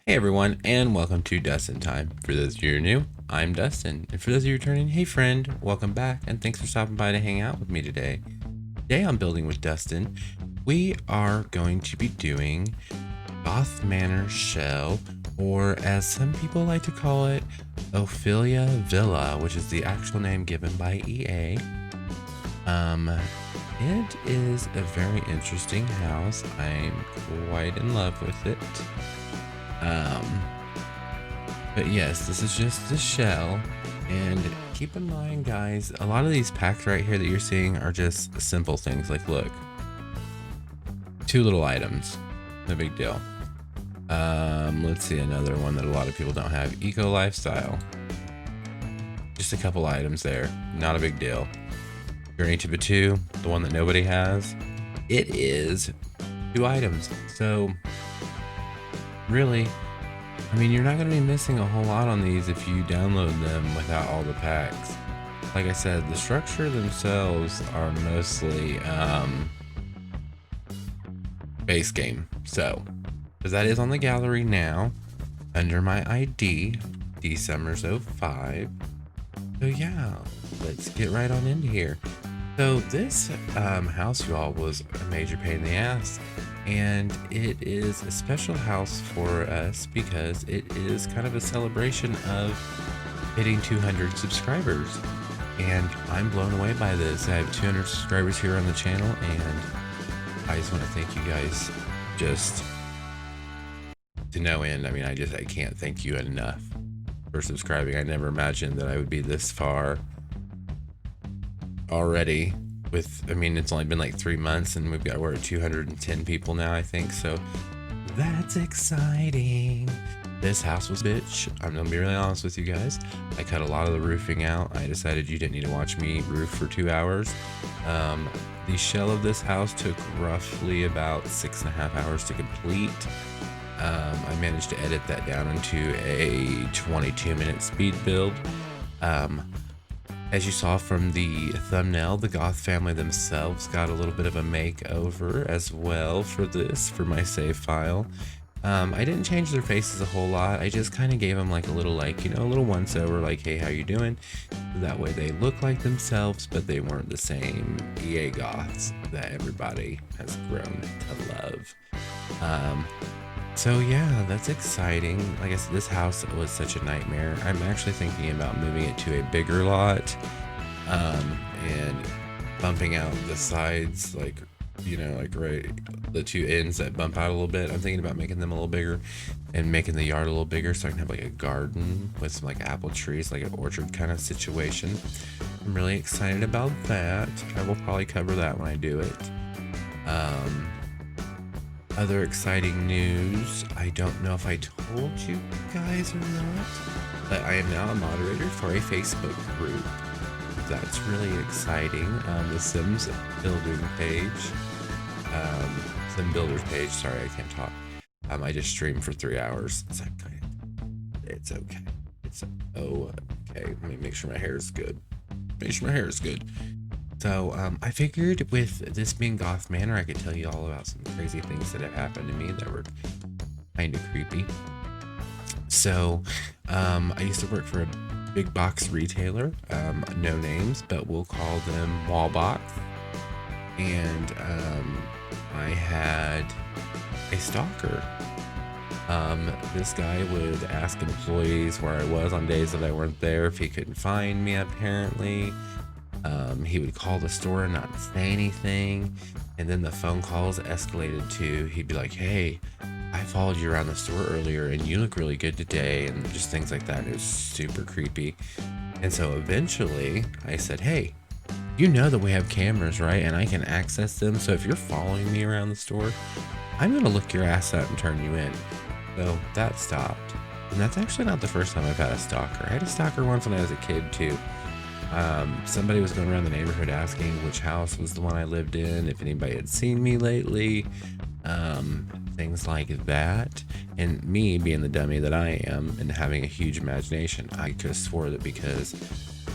Hey everyone, and welcome to Dustin Time. For those of you who are new, I'm Dustin, and for those of you returning, hey friend, welcome back, and thanks for stopping by to hang out with me today. Today on Building with Dustin, we are going to be doing Goth Manor Shell, or as some people like to call it, Ophelia Villa, which is the actual name given by EA. It is a very interesting house. I'm quite in love with it. But yes, this is just the shell, and keep in mind guys, a lot of these packs right here that you're seeing are just simple things. Like look, 2 little items, no big deal. Let's see another one that a lot of people don't have, eco lifestyle, just a couple items there, not a big deal. Journey to Pt.1, the one that nobody has, it is 2 items, so really, I mean, you're not going to be missing a whole lot on these if you download them without all the packs. Like I said, the structure themselves are mostly base game. So, because that is on the gallery now, under my ID, DSummers05. So yeah, let's get right on into here. So this house, y'all, was a major pain in the ass. And it is a special house for us because it is kind of a celebration of hitting 200 subscribers. And I'm blown away by this. I have 200 subscribers here on the channel, and I just want to thank you guys just to no end. I mean, I can't thank you enough for subscribing. I never imagined that I would be this far already. I mean, it's only been like 3 months and we're at 210 people now, I think. So that's exciting. This house was bitch. I'm gonna be really honest with you guys. I cut a lot of the roofing out. I decided you didn't need to watch me roof for 2 hours. The shell of this house took roughly about 6.5 hours to complete. I managed to edit that down into a 22-minute speed build. As you saw from the thumbnail, the Goth family themselves got a little bit of a makeover as well for my save file. I didn't change their faces a whole lot. I just kind of gave them like a little once over, like, hey, how you doing? That way they look like themselves, but they weren't the same EA Goths that everybody has grown to love. So yeah, that's exciting. Like I said, this house was such a nightmare. I'm actually thinking about moving it to a bigger lot, and bumping out the sides, like, like right, the 2 ends that bump out a little bit. I'm thinking about making them a little bigger and making the yard a little bigger so I can have like a garden with some like apple trees, like an orchard kind of situation. I'm really excited about that. I will probably cover that when I do it. Other exciting news, I don't know if I told you guys or not, but I am now a moderator for a Facebook group. That's really exciting. The Sims building page, Sim Builders page, sorry, I can't talk. I just streamed for 3 hours. It's okay. It's okay. Let me make sure my hair is good. So I figured with this being Goth Manor, I could tell you all about some crazy things that have happened to me that were kind of creepy. So I used to work for a big box retailer, no names, but we'll call them Wallbox. And I had a stalker. This guy would ask employees where I was on days that I weren't there if he couldn't find me, apparently. He would call the store and not say anything, and then the phone calls escalated to, he'd be like, hey, I followed you around the store earlier and you look really good today, and just things like that. It was super creepy. And so eventually I said, hey, you know that we have cameras, right? And I can access them, so if you're following me around the store, I'm gonna look your ass up and turn you in. So that stopped. And that's actually not the first time I've had a stalker. I had a stalker once when I was a kid too. Somebody was going around the neighborhood asking which house was the one I lived in, if anybody had seen me lately, things like that. And me being the dummy that I am and having a huge imagination, I could have swore that because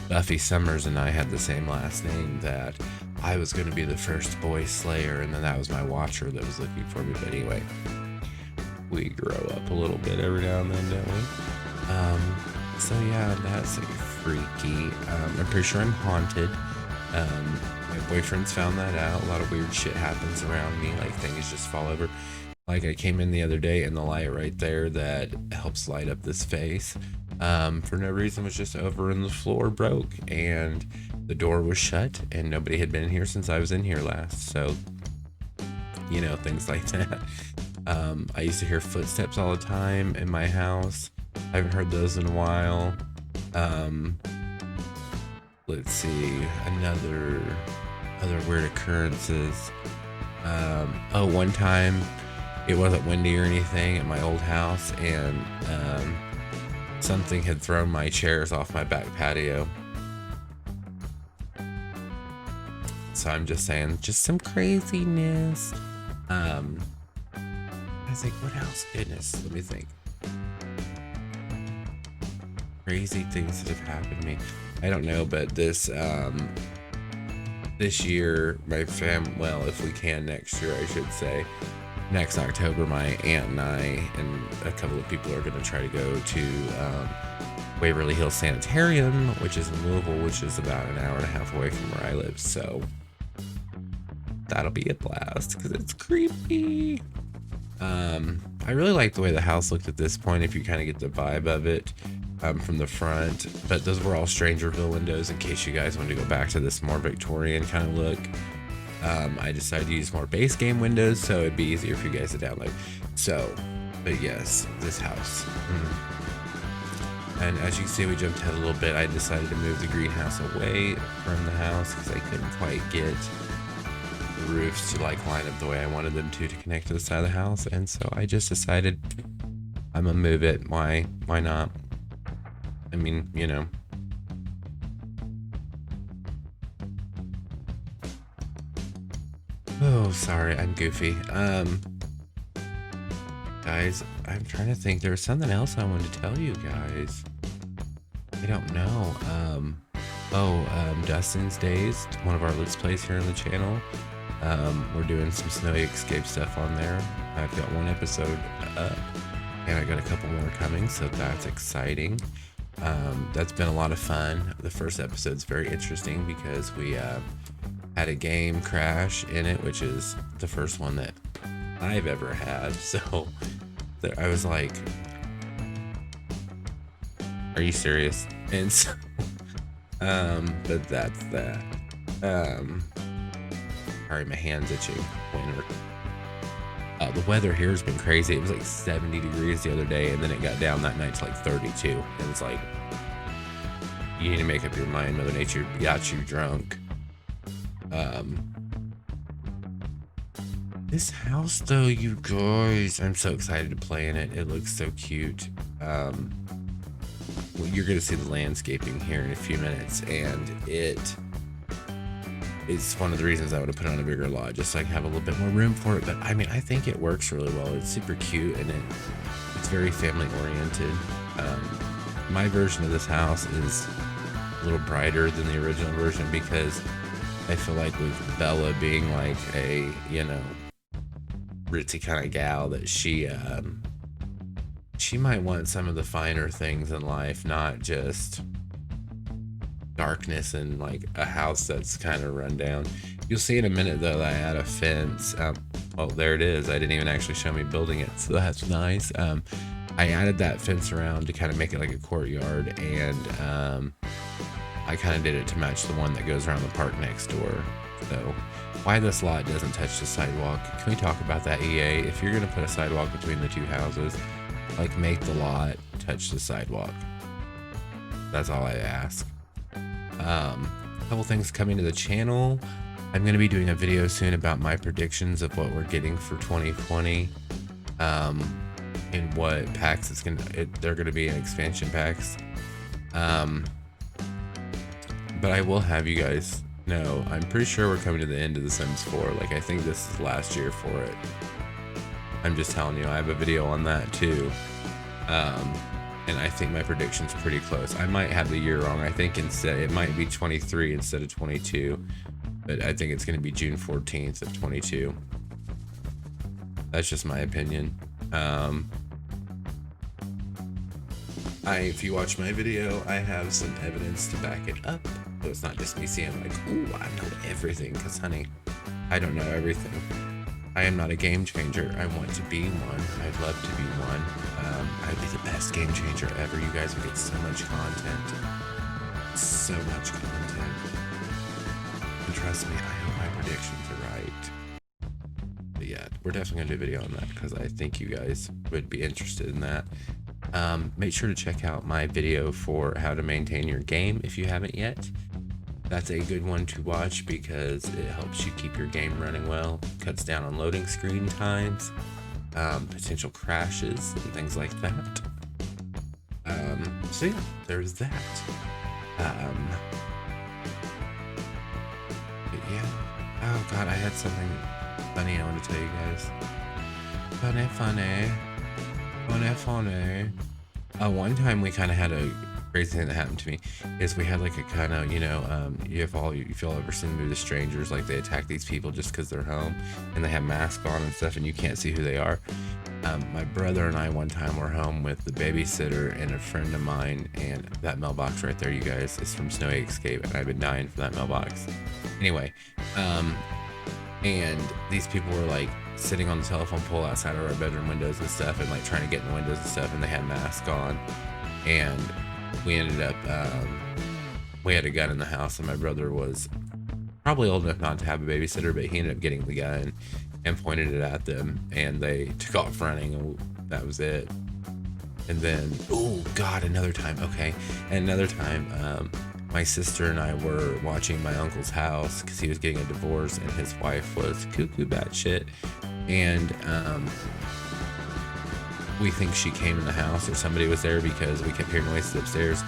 Buffy Summers and I had the same last name that I was going to be the first boy slayer, and then that was my watcher that was looking for me. But anyway, we grow up a little bit every now and then, don't we? So yeah, that's like freaky. I'm pretty sure I'm haunted. My boyfriend's found that out. A lot of weird shit happens around me, like things just fall over. Like I came in the other day and the light right there that helps light up this face, for no reason was just over and the floor broke and the door was shut and nobody had been here since I was in here last. So, you know, things like that. I used to hear footsteps all the time in my house. I haven't heard those in a while. Let's see, other weird occurrences. One time it wasn't windy or anything at my old house, and something had thrown my chairs off my back patio. So I'm just saying, just some craziness. I was like, what else? Goodness, let me think. Crazy things that have happened to me. I don't know, but this year, my well, if we can next year, I should say, next October, my aunt and I and a couple of people are going to try to go to Waverly Hills Sanitarium, which is in Louisville, which is about an hour and a half away from where I live. So that'll be a blast because it's creepy. I really like the way the house looked at this point, if you kind of get the vibe of it from the front. But those were all Strangerville windows in case you guys wanted to go back to this more Victorian kind of look. I decided to use more base game windows so it'd be easier for you guys to download. So, but yes, this house. And as you can see, we jumped ahead a little bit. I decided to move the greenhouse away from the house because I couldn't quite get the roofs to like line up the way I wanted them to connect to the side of the house. And so I just decided I'm gonna move it. Why not? I mean, you know. Oh, sorry, I'm goofy. Guys, I'm trying to think. There was something else I wanted to tell you guys. I don't know. Dustin's Days, one of our Let's Plays here on the channel. We're doing some Snowy Escape stuff on there. I've got one episode up, and I got a couple more coming, so that's exciting. That's been a lot of fun. The first episode's very interesting because we had a game crash in it, which is the first one that I've ever had. So I was like, are you serious? And so, but that's that. Sorry, my hand's itching. The weather here has been crazy. It was like 70 degrees the other day, and then it got down that night to like 32. And it's like, you need to make up your mind. Mother Nature got you drunk. This house though, you guys, I'm so excited to play in it. It looks so cute. Well, you're gonna see the landscaping here in a few minutes, and it's one of the reasons I would have put on a bigger lot, just so I can have a little bit more room for it. But I mean, I think it works really well. It's super cute, and it's very family oriented. My version of this house is a little brighter than the original version because I feel like with Bella being like a, you know, ritzy kind of gal, that she might want some of the finer things in life, not just darkness and like a house that's kind of run down. You'll see in a minute though that I add a fence. Well, there it is. I didn't even actually show me building it, so that's nice. I added that fence around to kind of make it like a courtyard, and I kind of did it to match the one that goes around the park next door. So why this lot doesn't touch the sidewalk, can we talk about that, EA? If you're gonna put a sidewalk between the two houses, like make the lot touch the sidewalk. That's all I ask. A couple things coming to the channel. I'm gonna be doing a video soon about my predictions of what we're getting for 2020. And what packs they're gonna be in expansion packs. But I will have you guys know, I'm pretty sure we're coming to the end of The Sims 4. Like, I think this is last year for it. I'm just telling you, I have a video on that too. And I think my prediction's pretty close. I might have the year wrong. I think it might be 23 instead of 22. But I think it's going to be June 14th of 22. That's just my opinion. If you watch my video, I have some evidence to back it up. So it's not just me saying like, ooh, I know everything, because honey, I don't know everything. I am not a game changer. I want to be one. I'd love to be one. I'd be the best game changer ever. You guys would get so much content. So much content. And trust me, I hope my predictions are right. But yeah, we're definitely gonna do a video on that because I think you guys would be interested in that. Make sure to check out my video for how to maintain your game if you haven't yet. That's a good one to watch because it helps you keep your game running well, cuts down on loading screen times, potential crashes and things like that. So yeah, there's that. But yeah. Oh god, I had something funny I want to tell you guys. Funny. One time we kind of had a crazy thing that happened to me is we had like a kind of, you know, if you've ever seen the movie The Strangers, like they attack these people just because they're home and they have masks on and stuff and you can't see who they are. My brother and I one time were home with the babysitter and a friend of mine, and that mailbox right there, you guys, is from Snowy Escape, and I've been dying for that mailbox. Anyway, and these people were like sitting on the telephone pole outside of our bedroom windows and stuff, and like trying to get in the windows and stuff, and they had masks on, and we ended up we had a gun in the house, and my brother was probably old enough not to have a babysitter, but he ended up getting the gun and pointed it at them, and they took off running, and that was it. And then, oh god, another time, my sister and I were watching my uncle's house because he was getting a divorce, and his wife was cuckoo batshit, and we think she came in the house or somebody was there because we kept hearing noises upstairs.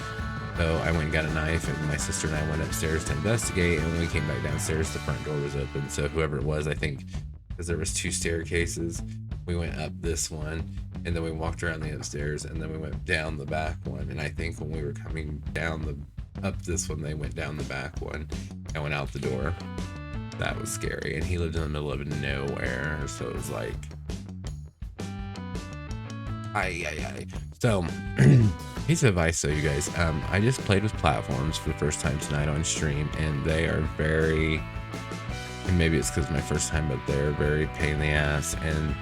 So I went and got a knife, and my sister and I went upstairs to investigate, and when we came back downstairs, the front door was open. So whoever it was, I think, because there was 2 staircases, we went up this one, and then we walked around the upstairs, and then we went down the back one. And I think when we were coming down up this one, they went down the back one and went out the door. That was scary. And he lived in the middle of nowhere, so it was like, So piece of advice though, you guys, I just played with platforms for the first time tonight on stream, and they are very, and maybe it's because my first time, but they're very pain in the ass. And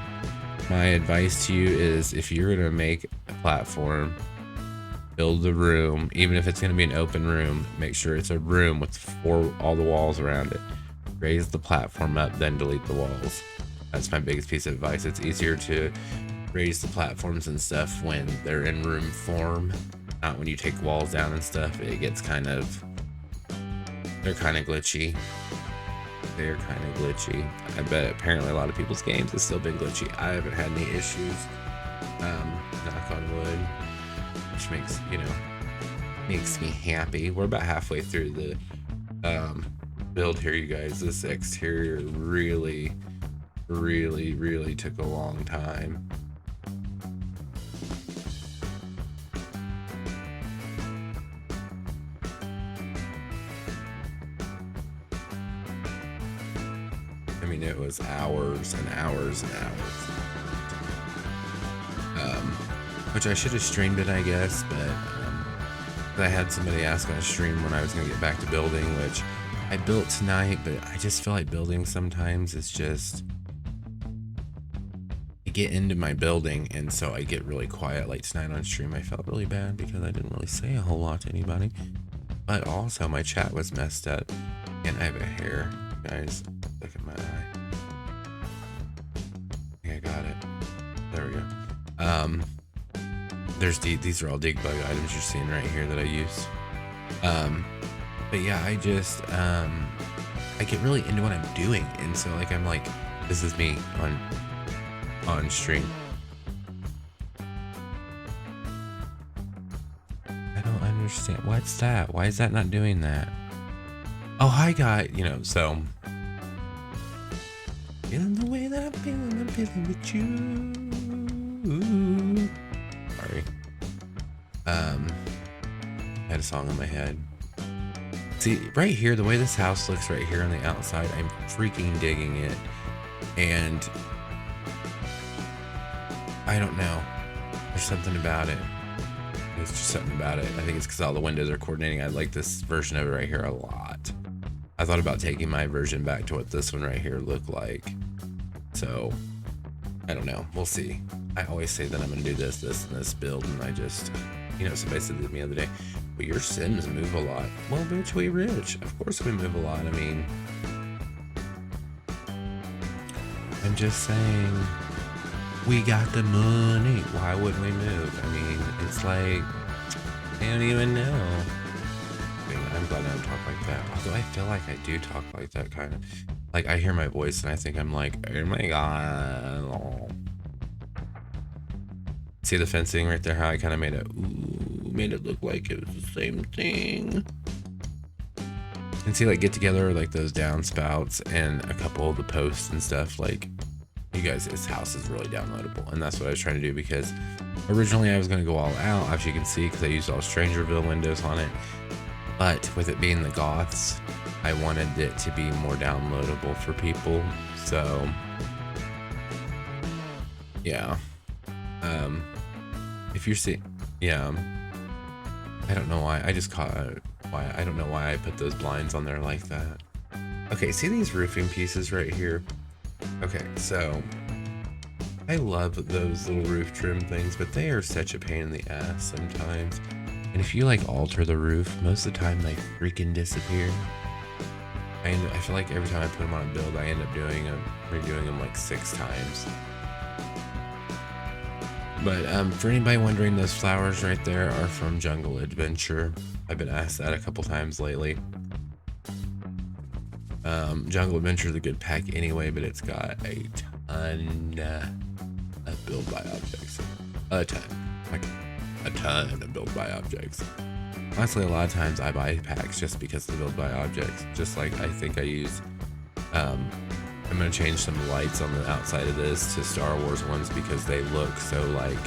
my advice to you is, if you're gonna make a platform, build the room, even if it's gonna be an open room, make sure it's a room with all the walls around it. Raise the platform up, then delete the walls. That's my biggest piece of advice. It's easier to raise the platforms and stuff when they're in room form, not when you take walls down and stuff. It gets they're kind of glitchy. I bet apparently a lot of people's games have still been glitchy. I haven't had any issues, knock on wood, which makes me happy. We're about halfway through the build here, you guys. This exterior really took a long time. I mean, it was hours and hours and hours. Which I should have streamed it, I guess, but I had somebody ask on stream when I was going to get back to building, which I built tonight, but I just feel like building sometimes it's just, I get into my building, and so I get really quiet. Like tonight on stream, I felt really bad because I didn't really say a whole lot to anybody, but also my chat was messed up, and I have a hair, guys. Look at my eye. Okay, I got it. There we go. These are all dig bug items you're seeing right here that I use. But yeah, I just I get really into what I'm doing, and so like I'm like, this is me on stream. I don't understand. What's that? Why is that not doing that? Oh, hi guy. So feeling the way that I'm feeling with you. Sorry. I had a song in my head. See, right here, the way this house looks right here on the outside, I'm freaking digging it. And I don't know. There's something about it. There's just something about it. I think it's because all the windows are coordinating. I like this version of it right here a lot. I thought about taking my version back to what this one right here looked like. So, I don't know. We'll see. I always say that I'm going to do this, and this build, and I just, somebody said to me the other day, well, your Sims move a lot. Well, bitch, we rich. Of course we move a lot. I mean, I'm just saying, we got the money. Why wouldn't we move? I mean, it's like, I don't even know. I'm glad I don't talk like that. Although I feel like I do talk like that, kind of. Like, I hear my voice and I think I'm like, oh my god. See the fencing right there? How I kind of made it look like it was the same thing. And see, like, get together like those downspouts and a couple of the posts and stuff. Like, you guys, this house is really downloadable, and that's what I was trying to do, because originally I was going to go all out, as you can see, because I used all Strangerville windows on it. But with it being the Goths, I wanted it to be more downloadable for people. So, yeah. If you see, yeah. I don't know why. I just caught why. I don't know why I put those blinds on there like that. Okay, see these roofing pieces right here? Okay, so I love those little roof trim things, but they are such a pain in the ass sometimes. And if you like alter the roof, most of the time they freaking disappear. I feel like every time I put them on a build, I end up redoing them like 6 times. But for anybody wondering, those flowers right there are from Jungle Adventure. I've been asked that a couple times lately. Jungle Adventure is a good pack anyway, but it's got a ton of build by objects. A ton of build by objects. Honestly, a lot of times I buy packs just because of the build by objects. Just like I think I use, I'm going to change some lights on the outside of this to Star Wars ones because they look so like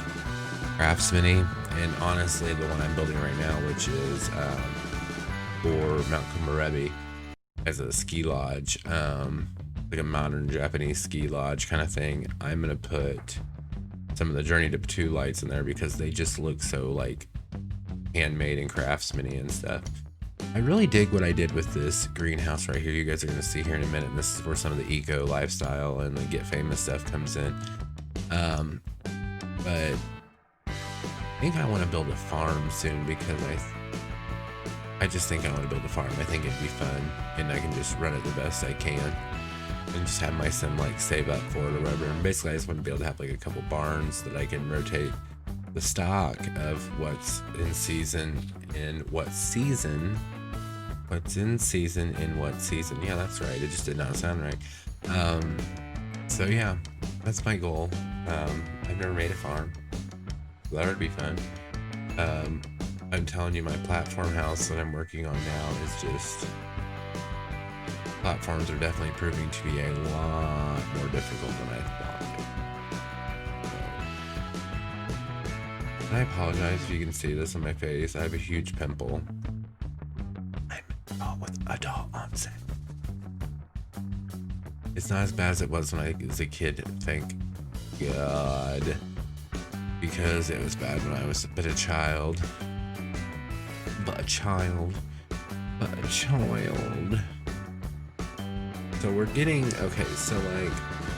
craftsman-y. And honestly, the one I'm building right now, which is for Mount Kumarebi as a ski lodge, like a modern Japanese ski lodge kind of thing, I'm going to put some of the Journey to Pt.2 lights in there because they just look so like handmade and craftsman-y and stuff. I really dig what I did with this greenhouse right here. You guys are going to see here in a minute. And this is where some of the eco lifestyle and the Get Famous stuff comes in. But I think I want to build a farm soon because I just think I want to build a farm. I think it'd be fun and I can just run it the best I can and just have my sim like save up for it or whatever. And basically I just want to be able to have like a couple barns that I can rotate the stock of what's in season in what season. What's in season in what season. Yeah, that's right. It just did not sound right. So yeah, that's my goal. I've never made a farm. So that would be fun. I'm telling you, my platform house that I'm working on now is just... Platforms are definitely proving to be a lot more difficult than I thought. And I apologize if you can see this on my face. I have a huge pimple. I'm with adult onset. It's not as bad as it was when I was a kid, thank God. Because it was bad when I was a child. But a child. So we're getting, okay, so like,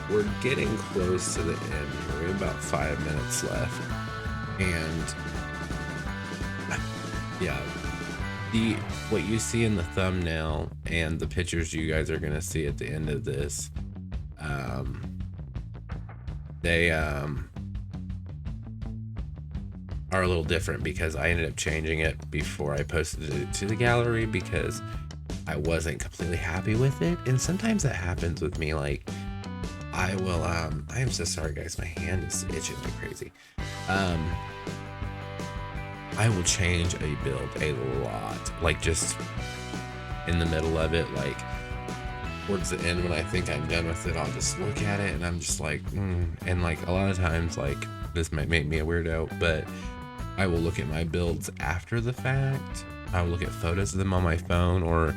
we're getting close to the end. We're about 5 minutes left. And, yeah, what you see in the thumbnail and the pictures you guys are going to see at the end of this, they, are a little different because I ended up changing it before I posted it to the gallery because I wasn't completely happy with it. And sometimes that happens with me. Like I will, I am so sorry guys. My hand is itching like crazy. I will change a build a lot, like just in the middle of it, like towards the end when I think I'm done with it, I'll just look at it and I'm just like, and like a lot of times, like this might make me a weirdo, but I will look at my builds after the fact. I will look at photos of them on my phone or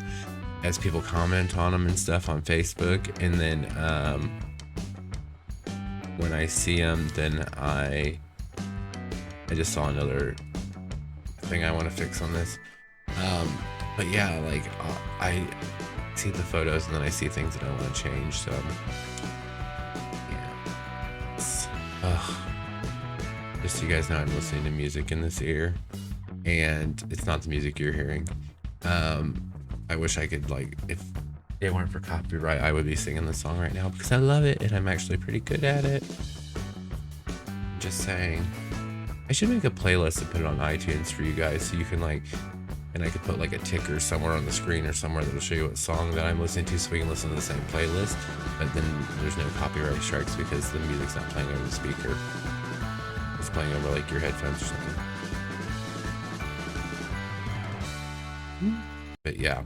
as people comment on them and stuff on Facebook, and then when I see them, then I just saw another thing I want to fix on this. But yeah, like I see the photos and then I see things that I want to change. So yeah, just so you guys know, I'm listening to music in this ear, and it's not the music you're hearing. I wish I could, like, if it weren't for copyright, I would be singing the song right now because I love it and I'm actually pretty good at it. Just saying. I should make a playlist and put it on iTunes for you guys so you can, like, and I could put like a ticker somewhere on the screen or somewhere that'll show you what song that I'm listening to so we can listen to the same playlist, but then there's no copyright strikes because the music's not playing over the speaker. It's playing over like your headphones or something. But yeah.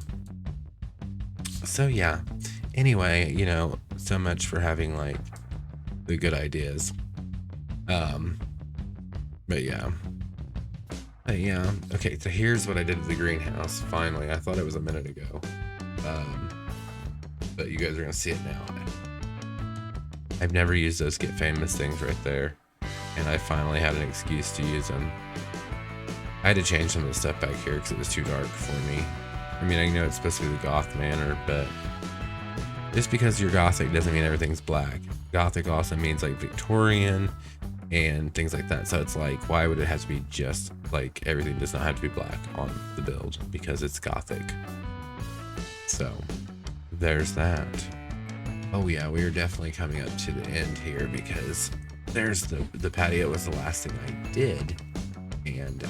So yeah. Anyway, you know, so much for having like the good ideas. But yeah. Okay, so here's what I did to the greenhouse. Finally, I thought it was a minute ago. But you guys are gonna see it now. I've never used those Get Famous things right there, and I finally had an excuse to use them. I had to change some of the stuff back here because it was too dark for me. I mean, I know it's supposed to be the Goth Manor, but just because you're Gothic doesn't mean everything's black. Gothic also means like Victorian and things like that. So it's like, why would it have to be just like, everything does not have to be black on the build because it's Gothic. So there's that. Oh yeah, we are definitely coming up to the end here because there's the patio was the last thing I did. And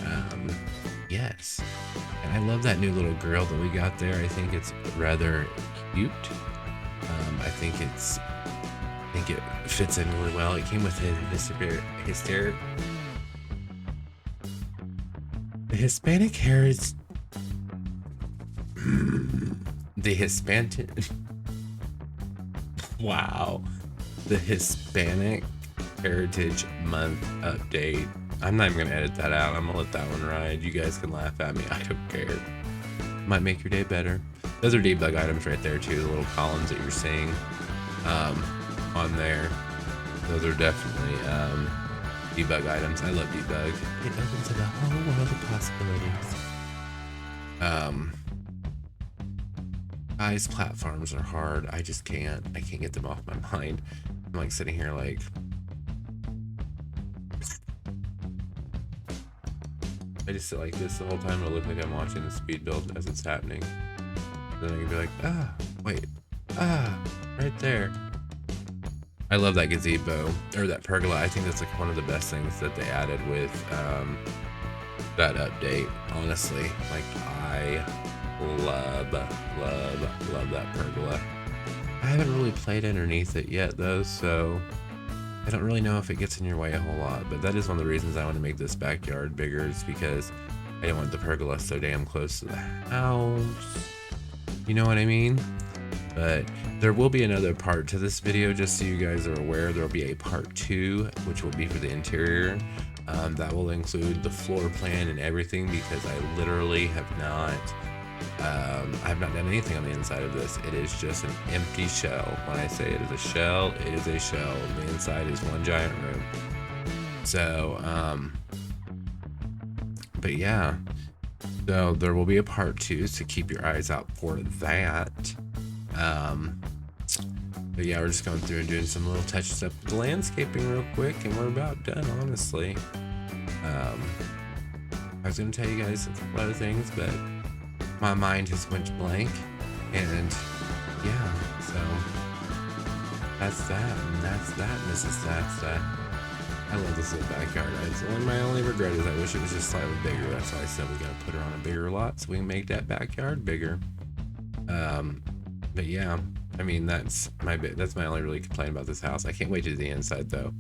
yes, and I love that new little grill that we got there. I think it's rather cute. I think it fits in really well. It came with the Hispanic heritage. The Hispanic. Wow. The Hispanic Heritage Month update. I'm not even gonna edit that out. I'm gonna let that one ride. You guys can laugh at me. I don't care. Might make your day better. Those are debug items right there too. The little columns that you're seeing on there. Those are definitely debug items. I love debug. It opens up a whole world of possibilities. Guys, platforms are hard. I just can't. I can't get them off my mind. I'm like sitting here like. I just sit like this the whole time. It'll look like I'm watching the speed build as it's happening. Then I can be like, right there. I love that gazebo, or that pergola. I think that's like one of the best things that they added with that update. Honestly, like I love that pergola. I haven't really played underneath it yet though, so I don't really know if it gets in your way a whole lot, but that is one of the reasons I want to make this backyard bigger, is because I don't want the pergola so damn close to the house. You know what I mean? But there will be another part to this video, just so you guys are aware. There will be a part 2, which will be for the interior. That will include the floor plan and everything, because I literally have not done anything on the inside of this. It is just an empty shell. When I say it is a shell, it is a shell. The inside is one giant room. So, but yeah. So there will be a part 2, so keep your eyes out for that. But yeah, we're just going through and doing some little touches up with the landscaping real quick, and we're about done, honestly. I was going to tell you guys a couple other things, but my mind has went blank, and yeah, so that's that, and that's that, Mrs. That's that. I love this little backyard. My only regret is I wish it was just slightly bigger. That's why I said we gotta put her on a bigger lot so we can make that backyard bigger. But yeah, I mean that's my only really complaint about this house. I can't wait to do the inside though.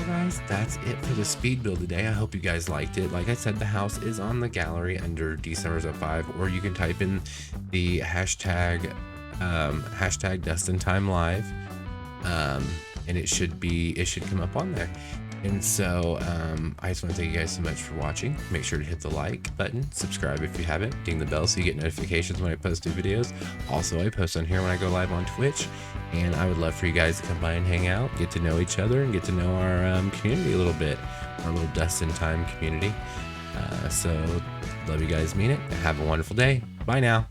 guys, that's it for the speed build today. I hope you guys liked it. Like I said, the house is on the gallery under DSummers05, or you can type in the hashtag DustinTimeLive, and it should come up on there. And so I just want to thank you guys so much for watching. Make sure to hit the like button, subscribe if you haven't, ding the bell so you get notifications when I post new videos. Also, I post on here when I go live on Twitch, and I would love for you guys to come by and hang out, get to know each other, and get to know our community a little bit, our little Dustin Time community. So love you guys, mean it. Have a wonderful day. Bye now.